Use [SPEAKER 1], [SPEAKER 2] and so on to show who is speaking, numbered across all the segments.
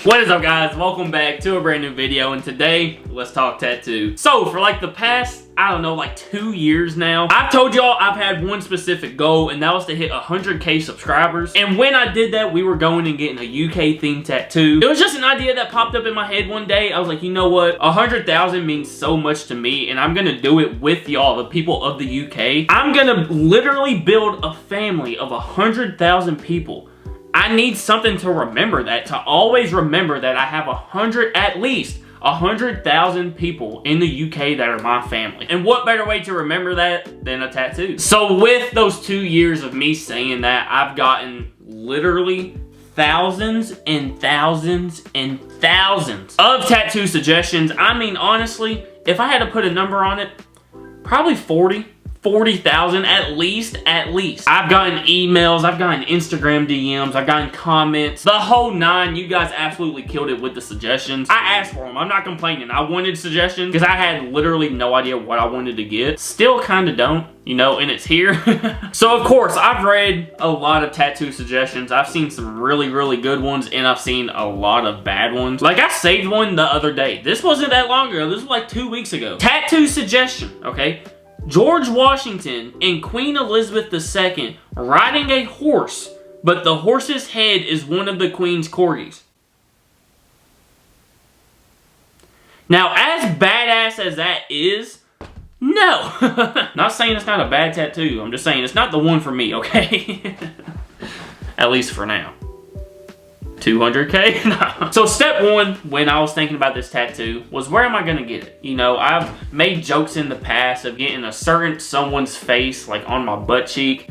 [SPEAKER 1] What is up, guys? Welcome back to a brand new video, and today let's talk tattoo. So for like the past, I don't know, like 2 years now, I've told y'all I've had one specific goal, and that was to hit 100K subscribers. And when I did that, we were going and getting a UK themed tattoo. It was just an idea that popped up in my head one day. I was like, you know what, 100,000 means so much to me, and I'm gonna do it with y'all, the people of the UK. I'm gonna literally build a family of 100,000 people. I need something to remember that, to always remember that I have at least 100,000 people in the UK that are my family. And what better way to remember that than a tattoo? So with those 2 years of me saying that, I've gotten literally thousands and thousands and thousands of tattoo suggestions. I mean, honestly, if I had to put a number on it, probably 40,000 at least. I've gotten emails, I've gotten Instagram DMs, I've gotten comments, the whole nine. You guys absolutely killed it with the suggestions. I asked for them, I'm not complaining. I wanted suggestions because I had literally no idea what I wanted to get. Still kind of don't, you know, and it's here. So of course, I've read a lot of tattoo suggestions. I've seen some really, really good ones, and I've seen a lot of bad ones. Like, I saved one the other day. This wasn't that long ago. This was like 2 weeks ago. Tattoo suggestion, okay? George Washington and Queen Elizabeth II riding a horse, but the horse's head is one of the Queen's corgis. Now, as badass as that is, no. Not saying it's not a bad tattoo. I'm just saying it's not the one for me, okay? At least for now. 200K? No. So step one, when I was thinking about this tattoo, was where am I gonna get it? You know, I've made jokes in the past of getting a certain someone's face, like on my butt cheek.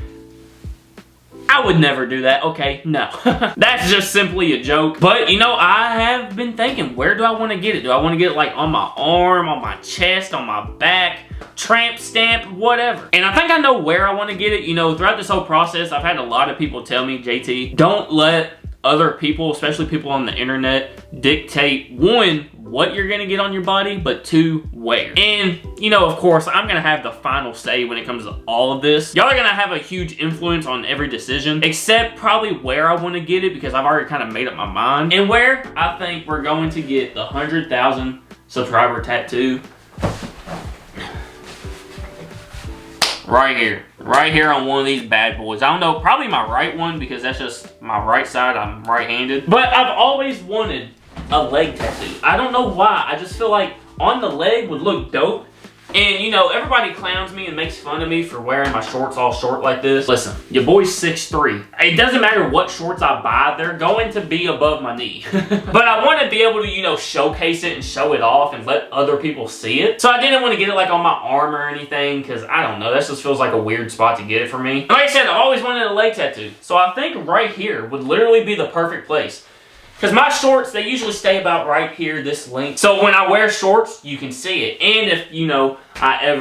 [SPEAKER 1] I would never do that, okay? No. That's just simply a joke. But, you know, I have been thinking, where do I want to get it? Do I want to get it like on my arm, on my chest, on my back, tramp stamp, whatever? And I think I know where I want to get it. You know, throughout this whole process, I've had a lot of people tell me, JT, don't let other people, especially people on the internet, dictate, one, what you're gonna get on your body, but two, where. And, you know, of course, I'm gonna have the final say when it comes to all of this. Y'all are gonna have a huge influence on every decision, except probably where I wanna get it, because I've already kind of made up my mind. And where I think we're going to get the 100,000 subscriber tattoo. Right here on one of these bad boys. I don't know, probably my right one, because that's just my right side. I'm right-handed. But I've always wanted a leg tattoo. I don't know why. I just feel like on the leg would look dope. And, you know, everybody clowns me and makes fun of me for wearing my shorts all short like this. Listen, your boy's 6'3". It doesn't matter what shorts I buy, they're going to be above my knee. But I want to be able to, you know, showcase it and show it off and let other people see it. So I didn't want to get it like on my arm or anything, because I don't know, that just feels like a weird spot to get it for me. And like I said, I've always wanted a leg tattoo. So I think right here would literally be the perfect place. Because my shorts, they usually stay about right here, this length. So when I wear shorts, you can see it. And if, you know, I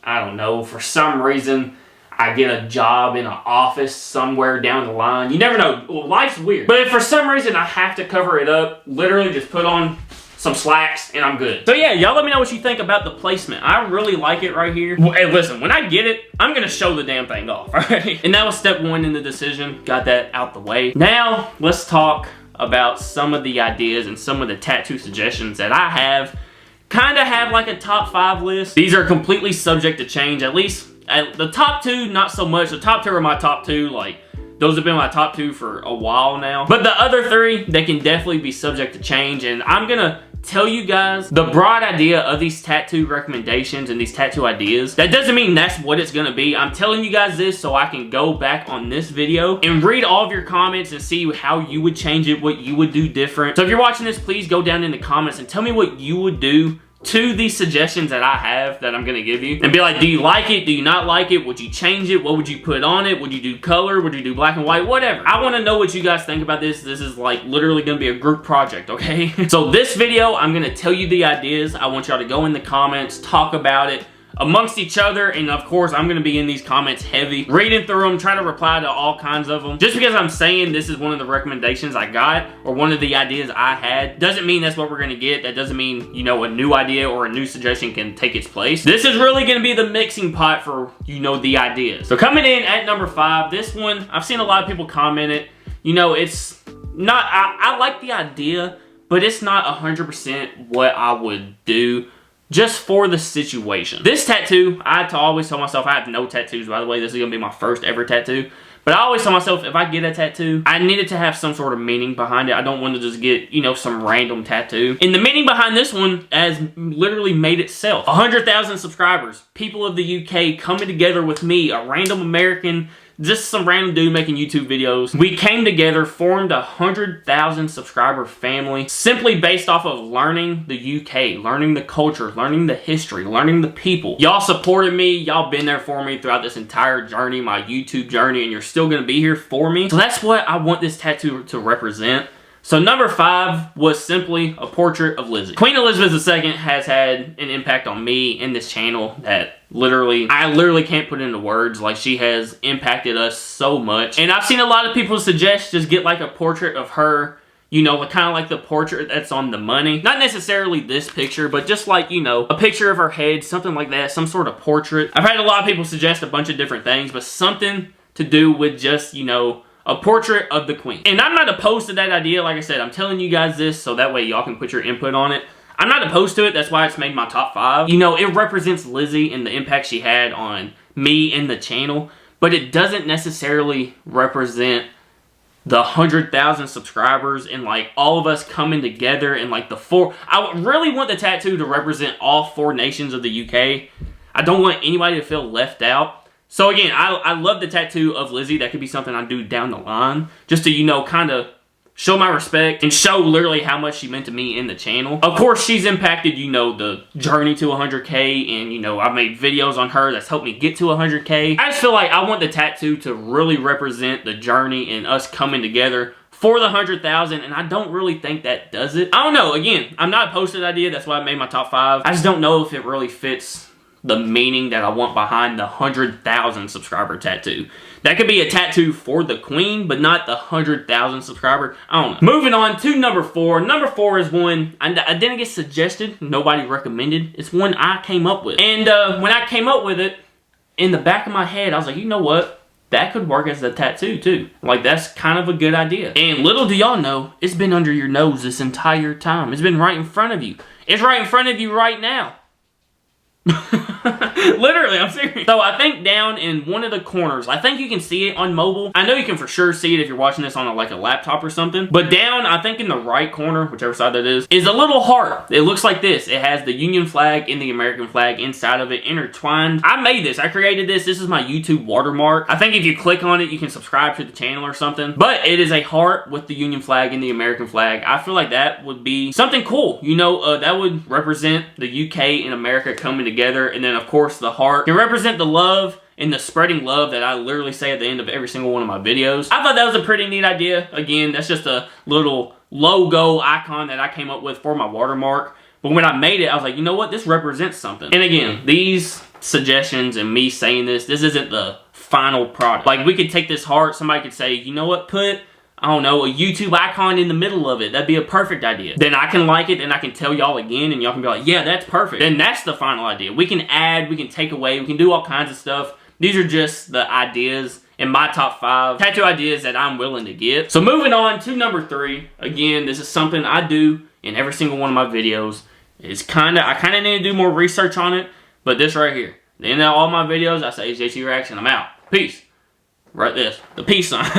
[SPEAKER 1] don't know, for some reason, I get a job in an office somewhere down the line. You never know. Well, life's weird. But if for some reason I have to cover it up, literally just put on some slacks and I'm good. So yeah, y'all let me know what you think about the placement. I really like it right here. Well, hey, listen, when I get it, I'm gonna show the damn thing off, alright? And that was step one in the decision. Got that out the way. Now, let's talk about some of the ideas and some of the tattoo suggestions that I have. Kind of have like a top 5 list. These are completely subject to change, at least. The top 2, not so much. The top 2 are my top 2, like, those have been my top 2 for a while now. But the other 3, they can definitely be subject to change, and I'm gonna tell you guys the broad idea of these tattoo recommendations and these tattoo ideas. That doesn't mean that's what it's gonna be. I'm telling you guys this so I can go back on this video and read all of your comments and see how you would change it, what you would do different. So if you're watching this, please go down in the comments and tell me what you would do to these suggestions that I have that I'm gonna give you, and be like, do you like it? Do you not like it? Would you change it? What would you put on it? Would you do color? Would you do black and white? Whatever. I want to know what you guys think about this. This is like literally gonna be a group project, okay? So this video, I'm gonna tell you the ideas. I want y'all to go in the comments, talk about it amongst each other, and of course I'm gonna be in these comments heavy, reading through them, trying to reply to all kinds of them. Just because I'm saying this is one of the recommendations I got, or one of the ideas I had, doesn't mean that's what we're gonna get. That doesn't mean, you know, a new idea or a new suggestion can take its place. This is really gonna be the mixing pot for, you know, the ideas. So coming in at number 5, this one, I've seen a lot of people comment it. You know, it's not, I like the idea, but it's not 100% what I would do just for the situation. This tattoo, I always tell myself, I have no tattoos, by the way. This is going to be my first ever tattoo. But I always tell myself, if I get a tattoo, I need it to have some sort of meaning behind it. I don't want to just get, you know, some random tattoo. And the meaning behind this one has literally made itself. 100,000 subscribers. People of the UK coming together with me, a random American, just some random dude making YouTube videos. We came together, formed a 100,000 subscriber family, simply based off of learning the UK, learning the culture, learning the history, learning the people. Y'all supported me. Y'all been there for me throughout this entire journey, my YouTube journey, and you're still going to be here for me. So that's what I want this tattoo to represent. So number 5 was simply a portrait of Lizzie. Queen Elizabeth II has had an impact on me and this channel that I literally can't put into words. Like, she has impacted us so much. And I've seen a lot of people suggest just get like a portrait of her, you know, kind of like the portrait that's on the money. Not necessarily this picture, but just like, you know, a picture of her head, something like that, some sort of portrait. I've had a lot of people suggest a bunch of different things, but something to do with just, you know, a portrait of the Queen. And I'm not opposed to that idea. Like I said, I'm telling you guys this so that way y'all can put your input on it. I'm not opposed to it. That's why it's made my top 5. You know, it represents Lizzie and the impact she had on me and the channel, but it doesn't necessarily represent the 100,000 subscribers and like all of us coming together and like I really want the tattoo to represent all 4 nations of the UK. I don't want anybody to feel left out. So again, I love the tattoo of Lizzie. That could be something I do down the line. Just to, you know, kind of show my respect and show literally how much she meant to me in the channel. Of course, she's impacted, you know, the journey to 100K. And, you know, I've made videos on her that's helped me get to 100K. I just feel like I want the tattoo to really represent the journey and us coming together for the 100,000, and I don't really think that does it. I don't know. Again, I'm not opposed to the idea. That's why I made my top 5. I just don't know if it really fits the meaning that I want behind the 100,000 subscriber tattoo. That could be a tattoo for the Queen, but not the 100,000 subscriber. I don't know. Moving on to number 4. Number 4 is one I didn't get suggested. Nobody recommended. It's one I came up with. And when I came up with it, in the back of my head, I was like, you know what? That could work as a tattoo too. Like, that's kind of a good idea. And little do y'all know, it's been under your nose this entire time. It's been right in front of you. It's right in front of you right now. Literally, I'm serious. So I think down in one of the corners, I think you can see it on mobile. I know you can for sure see it if you're watching this on like a laptop or something. But down, I think in the right corner, whichever side that is a little heart. It looks like this. It has the Union flag and the American flag inside of it intertwined. I made this. I created this. This is my YouTube watermark. I think if you click on it, you can subscribe to the channel or something. But it is a heart with the Union flag and the American flag. I feel like that would be something cool. You know, that would represent the UK and America coming together. And then, of course, the heart can represent the love and the spreading love that I literally say at the end of every single one of my videos. I thought that was a pretty neat idea. Again, that's just a little logo icon that I came up with for my watermark. But when I made it, I was like, you know what? This represents something. And again, these suggestions and me saying this isn't the final product. Like, we could take this heart, somebody could say, you know what? Put, I don't know, a YouTube icon in the middle of it. That'd be a perfect idea. Then I can like it, and I can tell y'all again, and y'all can be like, yeah, that's perfect. Then that's the final idea. We can add, we can take away, we can do all kinds of stuff. These are just the ideas in my top 5 tattoo ideas that I'm willing to get. So moving on to number 3. Again, this is something I do in every single one of my videos. I kind of need to do more research on it, but this right here. At the end of all my videos, I say, JT Reaction, I'm out. Peace. Right this, the peace sign.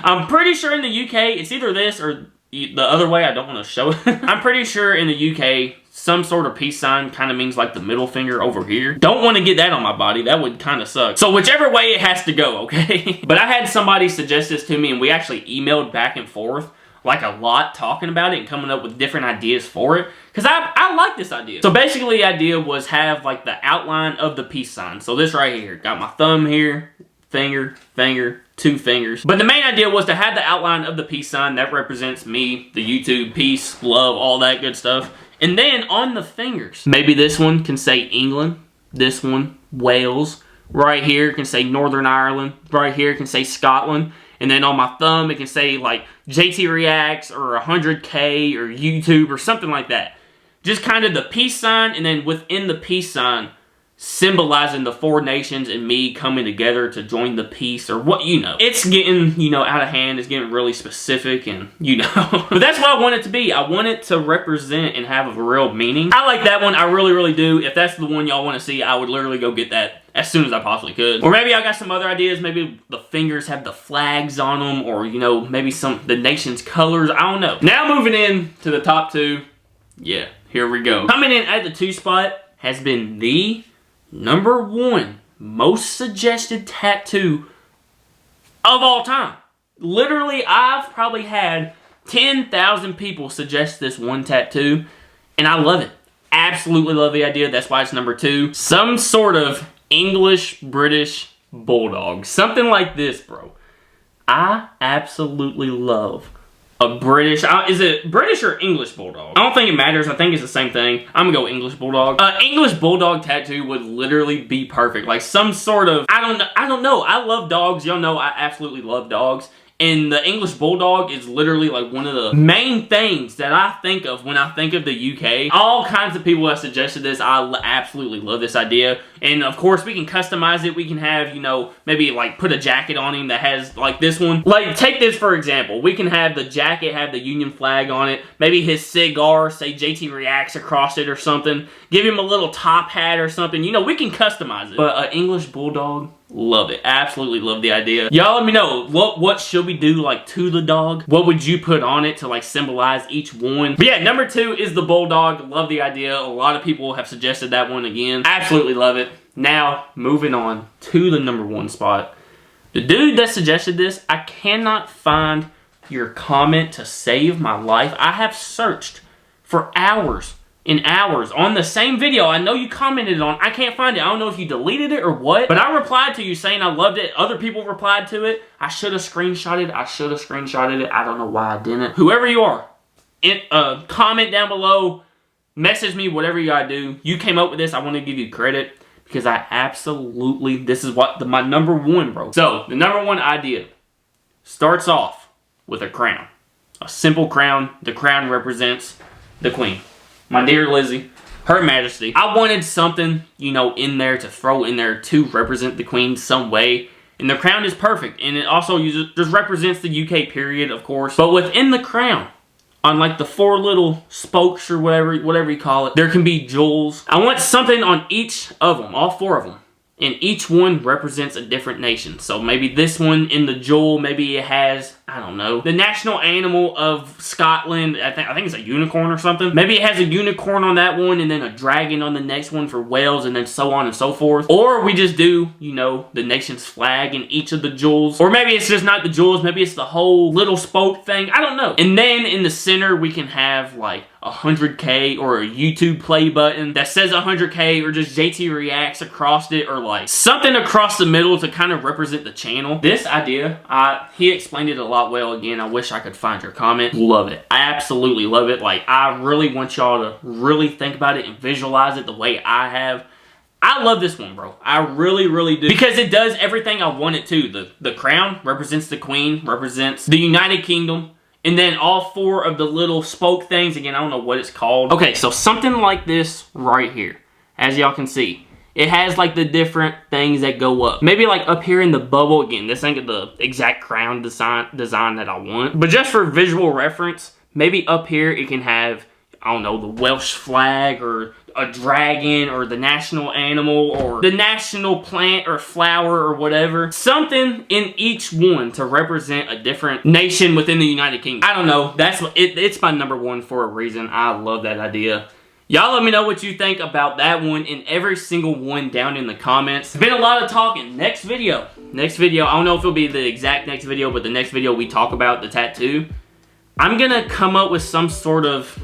[SPEAKER 1] I'm pretty sure in the UK, it's either this or the other way. I don't want to show it. I'm pretty sure in the UK, some sort of peace sign kind of means like the middle finger over here. Don't want to get that on my body. That would kind of suck. So whichever way it has to go, okay? But I had somebody suggest this to me, and we actually emailed back and forth like a lot, talking about it and coming up with different ideas for it. Because I like this idea. So basically the idea was have like the outline of the peace sign. So this right here, got my thumb here, finger, 2 fingers. But the main idea was to have the outline of the peace sign that represents me, the YouTube, peace, love, all that good stuff. And then on the fingers, maybe this one can say England, this one, Wales. Right here can say Northern Ireland. Right here can say Scotland. And then on my thumb, it can say like JT Reacts or 100K or YouTube or something like that. Just kind of the peace sign, and then within the peace sign, symbolizing the 4 nations and me coming together to join the peace, or what, you know. It's getting, you know, out of hand. It's getting really specific, and you know. But that's what I want it to be. I want it to represent and have a real meaning. I like that one. I really, really do. If that's the one y'all want to see, I would literally go get that as soon as I possibly could. Or maybe I got some other ideas. Maybe the fingers have the flags on them, or, you know, maybe the nation's colors. I don't know. Now moving in to the top 2. Yeah, here we go. Coming in at the 2 spot has been the number 1 most suggested tattoo of all time. Literally, I've probably had 10,000 people suggest this one tattoo, and I love it. Absolutely love the idea. That's why it's number 2. Some sort of English British bulldog. Something like this, bro. I absolutely love a British, is it British or English bulldog? I don't think it matters. I think it's the same thing. I'm gonna go English bulldog. English bulldog tattoo would literally be perfect. Like some sort of, I don't know. I love dogs. Y'all know I absolutely love dogs. And the English Bulldog is literally like one of the main things that I think of when I think of the UK. All kinds of people have suggested this. I absolutely love this idea. And of course, we can customize it. We can have, you know, maybe like put a jacket on him that has like this one. Like take this for example. We can have the jacket have the Union flag on it. Maybe his cigar, say JT Reacts across it or something. Give him a little top hat or something. You know, we can customize it. But an English Bulldog, love it. Absolutely love the idea. Y'all let me know, what should we do like to the dog? What would you put on it to like symbolize each one? But yeah, number 2 is the Bulldog. Love the idea. A lot of people have suggested that one again. Absolutely love it. Now, moving on to the number 1 spot. The dude that suggested this, I cannot find your comment to save my life. I have searched for hours and hours on the same video I know you commented on. I can't find it. I don't know if you deleted it or what, but I replied to you saying I loved it. Other people replied to it. I should have screenshotted it. I don't know why I didn't. Whoever you are, comment down below, message me, whatever you gotta do. You came up with this. I want to give you credit because I absolutely, this is what my number 1, bro. So the number 1 idea starts off with a crown. A simple crown. The crown represents the Queen. My dear Lizzie, Her Majesty. I wanted something, you know, in there to throw in there to represent the Queen some way. And the crown is perfect. And it also just represents the UK period, of course. But within the crown, on like the 4 little spokes or whatever you call it, there can be jewels. I want something on each of them, all 4 of them. And each one represents a different nation. So maybe this one in the jewel, maybe it has, I don't know, the national animal of Scotland. I think it's a unicorn or something. Maybe it has a unicorn on that one and then a dragon on the next one for Wales and then so on and so forth. Or we just do, you know, the nation's flag in each of the jewels. Or maybe it's just not the jewels. Maybe it's the whole little spoke thing. I don't know. And then in the center, we can have like 100K or a YouTube play button that says 100K or just JT Reacts across it or like something across the middle to kind of represent the channel. This idea, he explained it a lot well. Again, I wish I could find your comment. Love it. I absolutely love it. Like, I really want y'all to really think about it and visualize it the way I have. I love this one, bro. I really, really do. Because it does everything I want it to. The crown represents the Queen, represents the United Kingdom. And then all 4 of the little spoke things. Again, I don't know what it's called. Okay, so something like this right here. As y'all can see. It has like the different things that go up. Maybe like up here in the bubble. Again, this ain't the exact crown design that I want. But just for visual reference, maybe up here it can have, I don't know, the Welsh flag or a dragon or the national animal or the national plant or flower or whatever. Something in each one to represent a different nation within the United Kingdom. I don't know. That's what it's my number 1 for a reason. I love that idea. Y'all let me know what you think about that one and every single one down in the comments. It's been a lot of talking. Next video, I don't know if it'll be the exact next video, but the next video we talk about the tattoo. I'm gonna come up with some sort of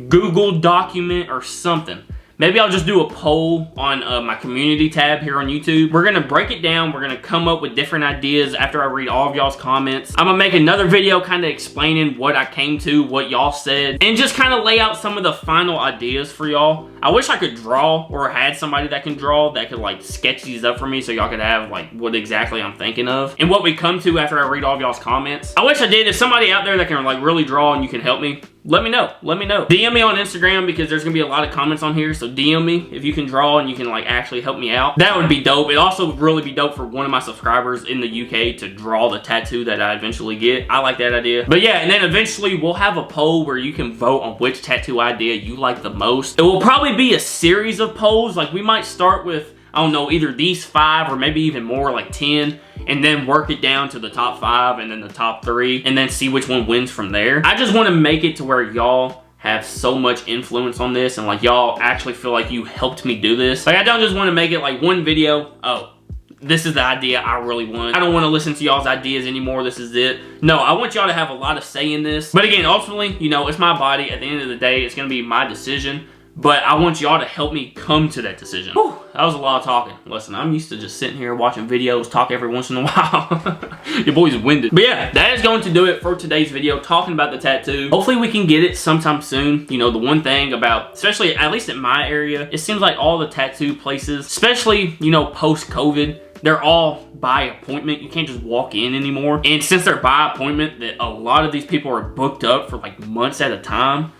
[SPEAKER 1] Google document or something. Maybe I'll just do a poll on my community tab here on YouTube. We're gonna break it down. We're gonna come up with different ideas after I read all of y'all's comments. I'm gonna make another video kind of explaining what I came to, what y'all said, and just kind of lay out some of the final ideas for y'all. I wish I could draw or had somebody that can draw that could like sketch these up for me so y'all could have like what exactly I'm thinking of and what we come to after I read all of y'all's comments. I wish I did. If somebody out there that can like really draw and you can help me, let me know. Let me know. DM me on Instagram because there's gonna be a lot of comments on here. So DM me if you can draw and you can like actually help me out. That would be dope. It also would really be dope for one of my subscribers in the UK to draw the tattoo that I eventually get. I like that idea. But yeah, and then eventually we'll have a poll where you can vote on which tattoo idea you like the most. It will probably be a series of polls. Like we might start with, I don't know, either these 5 or maybe even more, like 10, and then work it down to the top 5 and then the top 3 and then see which one wins from there. I just want to make it to where y'all have so much influence on this and like y'all actually feel like you helped me do this. Like I don't just want to make it like one video, oh, this is the idea I really want. I don't want to listen to y'all's ideas anymore. This is it. No, I want y'all to have a lot of say in this. But again, ultimately, you know, it's my body. At the end of the day, it's going to be my decision. But I want y'all to help me come to that decision. Whew, that was a lot of talking. Listen, I'm used to just sitting here watching videos, talk every once in a while. Your boy's winded. But yeah, that is going to do it for today's video, talking about the tattoo. Hopefully we can get it sometime soon. You know, the one thing about, especially at least in my area, it seems like all the tattoo places, especially, you know, post-COVID, they're all by appointment. You can't just walk in anymore. And since they're by appointment, that a lot of these people are booked up for like months at a time.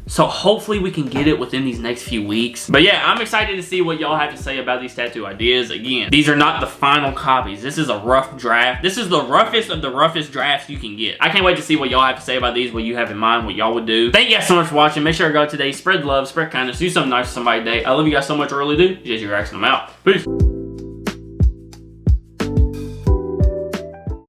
[SPEAKER 1] So hopefully we can get it within these next few weeks. But yeah, I'm excited to see what y'all have to say about these tattoo ideas. Again, these are not the final copies. This is a rough draft. This is the roughest of the roughest drafts you can get. I can't wait to see what y'all have to say about these, what you have in mind, what y'all would do. Thank you guys so much for watching. Make sure to go today, spread love, spread kindness, do something nice for somebody today. I love you guys so much, I really do. JJ Raxton, I'm out. Peace.